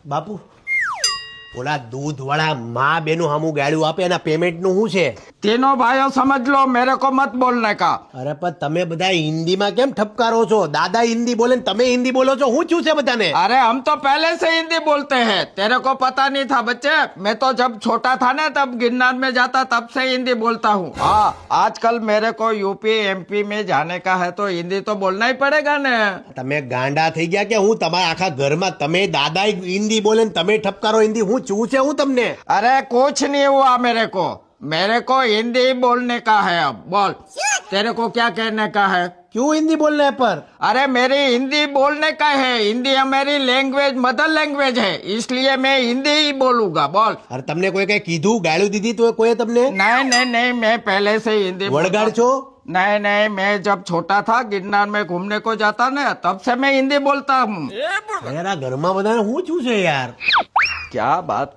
બાપુ ઓલા દૂધ વાળા માં બેનું હામું ગાળ્યું આપે એના પેમેન્ટ નું શું છે? तीनों भाइयों समझ लो, मेरे को मत बोलने का। અરે પણ તમે બધા હિન્દીમાં કેમ ઠપકારો છો? દાદા હિન્દી બોલે ને તમે હિન્દી બોલો છો, શું થયું છે બધાને? अरे हम तो पहले से हिंदी बोलते हैं, तेरे को पता नहीं था बच्चे। मैं तो जब छोटा था ना तब गिरनार में जाता तब से हिंदी बोलता हूँ। हाँ, आजकल मेरे को यूपी एमपी में जाने का है तो हिंदी तो बोलना ही पड़ेगा ने। તમે ગાંડા થઈ ગયા કે હું? તમારા આખા ઘરમાં તમે દાદા હિન્દી બોલે ને તમે ઠપકારો હિન્દી, હું ચૂ છે હું તમને? अरे कुछ नहीं हुआ मेरे को हिंदी बोलने का है। अब बोल, तेरे को क्या कहने का है? क्यों हिंदी बोलना है पर? अरे मेरी हिंदी बोलने का है। हिंदी हमारी लैंग्वेज मदर लैंग्वेज है, इसलिए मैं हिंदी ही बोलूंगा। बोल। અરે તમને કોઈ કઈ કીધું, ગાળ્યું દીધી તો કોઈ તમને? नहीं, मैं पहले से ही हिंदी વળગાડ છો? नहीं, मैं जब छोटा था गिरनार में घूमने को जाता ना तब से मैं हिंदी बोलता हूँ। યાર આ ઘરમાં બધાને શું થયું છે યાર? क्या बात